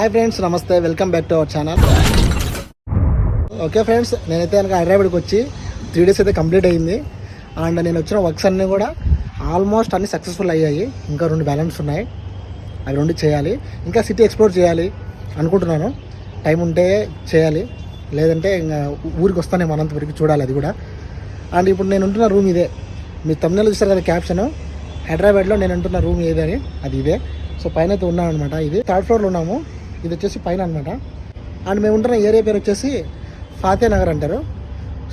Hi friends, నమస్తే, welcome back to our channel. Okay friends, నేనైతే కనుక హైదరాబాద్కి వచ్చి 3 days అయితే కంప్లీట్ అయ్యింది. అండ్ నేను వచ్చిన వర్క్స్ అన్నీ కూడా ఆల్మోస్ట్ అన్నీ సక్సెస్ఫుల్ అయ్యాయి. ఇంకా 2 బ్యాలెన్స్ ఉన్నాయి, అవి 2 చేయాలి. ఇంకా సిటీ ఎక్స్ప్లోర్ చేయాలి అనుకుంటున్నాను. టైం ఉంటే చేయాలి, లేదంటే ఇంకా ఊరికి వస్తానేమో అనంతపురికి, చూడాలి అది కూడా. అండ్ ఇప్పుడు నేను ఉంటున్న రూమ్ ఇదే. మీ తమిళనాడు చూస్తారు కదా క్యాప్షన్, హైదరాబాద్లో నేను ఉంటున్న రూమ్ ఏదని, అది ఇదే. సో పైన అయితే ఉన్నాను అనమాట. ఇది 3rd floorలో ఉన్నాము. ఇది వచ్చేసి పైన అనమాట. అండ్ మేము ఉంటున్న ఏరియా పేరు వచ్చేసి ఫాతే నగర్ అంటారు.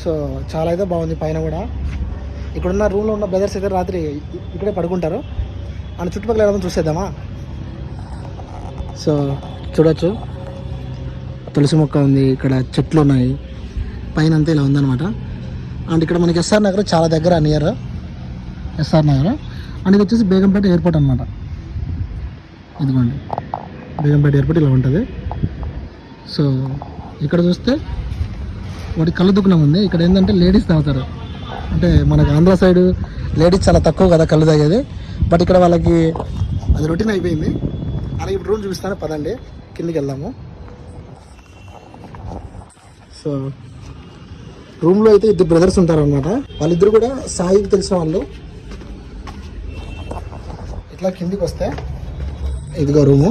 సో చాలా అయితే బాగుంది. పైన కూడా ఇక్కడున్న రూమ్లో ఉన్న బ్రదర్స్ అయితే రాత్రి ఇక్కడే పడుకుంటారు. అండ్ చుట్టుపక్కల ఏదైనా చూసేద్దామా? సో చూడొచ్చు, తులసి మొక్క ఉంది, ఇక్కడ చెట్లు ఉన్నాయి, పైన అంతా ఇలా ఉందన్నమాట. అండ్ ఇక్కడ మనకి ఎస్ఆర్ నగర్ చాలా దగ్గర, నియర్ ఎస్ఆర్ నగర్. అండ్ ఇది వచ్చేసి బేగంపేట ఎయిర్పోర్ట్ అనమాట. ఇదిగోండి, బేగంపేట ఎయిర్పోర్ట్ ఇలా ఉంటుంది. సో ఇక్కడ చూస్తే వాటి కళ్ళు దుకాణం ఉంది. ఇక్కడ ఏంటంటే లేడీస్ తాగుతారు. అంటే మనకు ఆంధ్ర సైడ్ లేడీస్ చాలా తక్కువ కదా కళ్ళు తాగేది, బట్ ఇక్కడ వాళ్ళకి అది రొటీన్ అయిపోయింది. అలాగే ఇప్పుడు రూమ్ చూపిస్తాను, పదండి కిందికి వెళ్దాము. సో రూమ్లో అయితే 2 బ్రదర్స్ ఉంటారు అనమాట. వాళ్ళిద్దరు కూడా సాయికి తెలిసిన వాళ్ళు. ఇట్లా కిందికి వస్తే ఇదిగో రూము,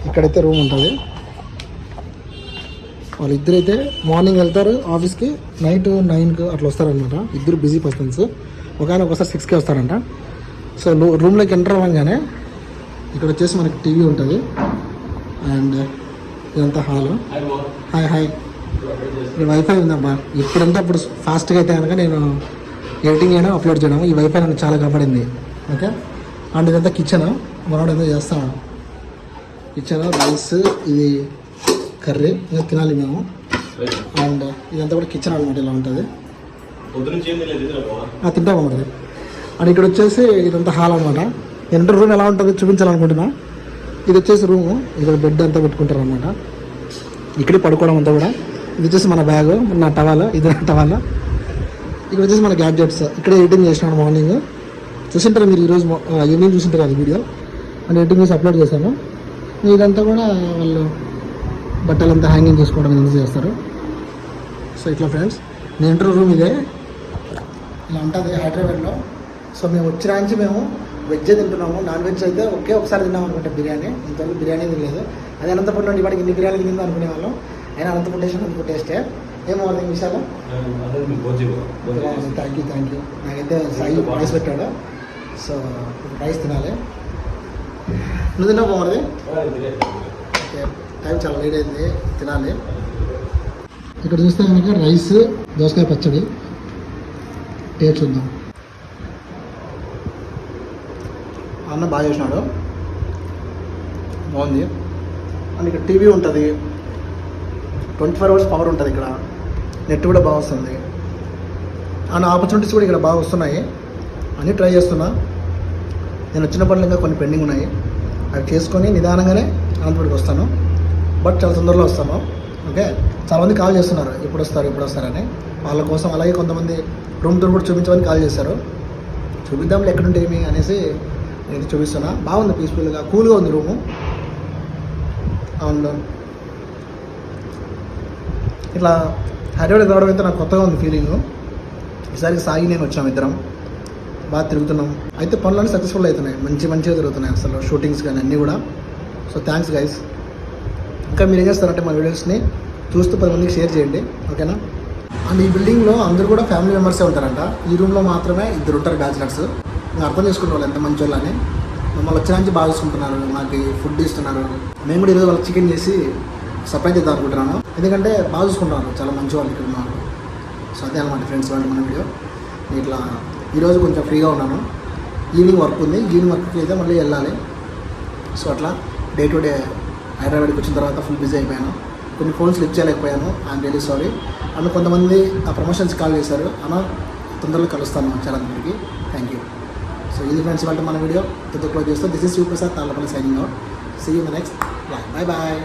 ఇక్కడైతే రూమ్ ఉంటుంది. వాళ్ళిద్దరు అయితే మార్నింగ్ వెళ్తారు ఆఫీస్కి, నైట్ 9కి అట్లా వస్తారనమాట. ఇద్దరు బిజీ పర్సన్స్. ఒకసారి 6కి వస్తారంట. సో రూమ్లోకి ఎంటర్ అవ్వగానే ఇక్కడ వచ్చేసి మనకి టీవీ ఉంటుంది. అండ్ ఇదంతా హాల్. హాయ్ హాయ్, ఇక్కడ వైఫై ఉందమ్మా. ఇప్పుడంతా అప్పుడు ఫాస్ట్గా అయితే కనుక నేను ఎడిటింగ్ అయినా అప్లోడ్ చేయడం, ఈ వైఫై నాకు చాలా కాపాడింది. ఓకే. అండ్ ఇదంతా కిచెన్, మనోడు ఏదో చేస్తాను. కిచెన్, రైస్, ఇది కర్రీ, ఇంకా తినాలి మేము. అండ్ ఇదంతా కూడా కిచెన్ అనమాట, ఇలా ఉంటుంది. తింటాము మరి. అండ్ ఇక్కడ వచ్చేసి ఇదంతా హాల్ అనమాట. ఎంటర్ రూమ్ ఎలా ఉంటుంది చూపించాలనుకుంటున్నా. ఇది వచ్చేసి రూము, ఇక్కడ బెడ్ అంతా పెట్టుకుంటారు అనమాట. ఇక్కడే పడుకోవడం అంతా కూడా. ఇది వచ్చేసి మన బ్యాగ్, నా టవాల్, ఇది నా టవాల్. ఇక్కడ వచ్చేసి మన గ్యాడ్జెట్స్. ఇక్కడే ఎడిటింగ్ చేసినాను. మార్నింగ్ చూసింటారు మీరు, ఈరోజు ఈవినింగ్ చూసింటారు అది వీడియో. అండ్ ఎడిటింగ్ చేసి అప్లోడ్ చేశాను. ఇదంతా కూడా వాళ్ళు బట్టలంతా హ్యాంగింగ్ చేసుకోవడం యూజ్ చేస్తారు. సో ఇట్లా ఫ్రెండ్స్, నేను ఇంటర్ రూమ్ ఇదే, ఇలా ఉంటుంది హైదరాబాద్లో. సో మేము వచ్చిన నుంచి మేము వెజ్ తింటున్నాము. నాన్ వెజ్ అయితే ఒకసారి తిన్నాం అనుకుంటే బిర్యానీ. ఇంతవరకు బిర్యానీ తినలేదు. అది అనంతపురం నుండి ఇప్పటికి ఇన్ని బిర్యానీ తిందాం అనుకునే వాళ్ళం. అయినా అనంతపురం టేస్ట్ అందుకు టేస్టే. ఏమో అర్థం విషయాలు. Thank you. నాకైతే సాయి రైస్ పెట్టాడు. సో రైస్ తినాలి. నువ్వు తిన్నా బాగుంది. ఓకే, టైం చాలా లేట్ అయింది, తినాలి. ఇక్కడ చూస్తే కనుక రైస్, దోసకాయ పచ్చడి, టేస్ట్ చూద్దాం. అన్న బాగా చేసినాడు, బాగుంది. అండ్ ఇక్కడ టీవీ ఉంటుంది, 24 hours పవర్ ఉంటుంది. ఇక్కడ నెట్ కూడా బాగా వస్తుంది. అండ్ ఆపర్చునిటీస్ కూడా ఇక్కడ బాగా వస్తున్నాయి. అన్నీ ట్రై చేస్తున్నా. నేను వచ్చిన పనులు ఇంకా కొన్ని పెండింగ్ ఉన్నాయి, అవి చేసుకొని నిదానంగానే అనంతపురికి వస్తాను. బట్ చాలా తొందరలో వస్తాను. ఓకే. చాలామంది కాల్ చేస్తున్నారు, ఎప్పుడు వస్తారని. వాళ్ళ కోసం. అలాగే కొంతమంది రూమ్ టూర్ కూడా చూపించమని కాల్ చేశారు. చూపిద్దాంలే ఎక్కడుంటే ఏమి అనేసి నేను చూపిస్తున్నా. బాగుంది, పీస్ఫుల్గా, కూల్గా ఉంది రూము. అండ్ ఇట్లా హైదరాబాద్ రావడం అయితే నాకు కొత్తగా ఉంది ఫీలింగ్. ఈసారి సాగి నేను వచ్చాము, ఇద్దరం బాగా తిరుగుతున్నాం. అయితే పనులన్నీ సక్సెస్ఫుల్ అవుతున్నాయి, మంచిగా తిరుగుతున్నాయి అసలు, షూటింగ్స్ కానీ అన్నీ కూడా. So thanks guys. ఇంకా మీరు ఏం చేస్తారంటే మన వీడియోస్ని చూస్తూ 10 మందికి షేర్ చేయండి, ఓకేనా? అండ్ ఈ బిల్డింగ్లో అందరూ కూడా ఫ్యామిలీ మెంబర్సే ఉంటారంట. ఈ రూమ్లో మాత్రమే 2 ఉంటారు బ్యాచిలర్స్. ఇంకా అర్థం చేసుకునే వాళ్ళు ఎంత మంచి వాళ్ళని. మమ్మల్ని వచ్చిన నుంచి బాగా చూసుకుంటున్నారు, నాకు ఫుడ్ ఇస్తున్నారు. మేము కూడా ఈరోజు వాళ్ళకి చికెన్ చేసి సర్ప్రైజ్ చేద్దాం అనుకుంటున్నాను, ఎందుకంటే బాగా చూసుకుంటున్నారు, చాలా మంచి వాళ్ళు ఇక్కడ ఉన్నారు. సో అదే అనమాట ఫ్రెండ్స్ వాళ్ళు మన వీడియో. ఇట్లా ఈరోజు కొంచెం ఫ్రీగా ఉన్నాను. ఈవినింగ్ వర్క్ ఉంది, ఈవినింగ్ వర్క్కి అయితే మళ్ళీ వెళ్ళాలి. సో అట్లా డే టు డే హైదరాబాద్కి వచ్చిన తర్వాత ఫుల్ బిజీ అయిపోయాను. కొన్ని ఫోన్స్ లిఫ్ట్ చేయలేకపోయాను, ఐఎమ్ రియలీ సారీ. అండ్ కొంతమంది ఆ ప్రమోషన్స్ కాల్ చేశారు, అన్న తొందరలో కలుస్తాను చాలా మందికి. Thank you. సో ఇది ఫ్రెండ్స్ వాళ్ళ మన వీడియో తొందర క్లోజ్ చేస్తాం. దిస్ ఇస్ సివాప్రసాద్, థాllapalle signing out. See you in the next. Bye bye.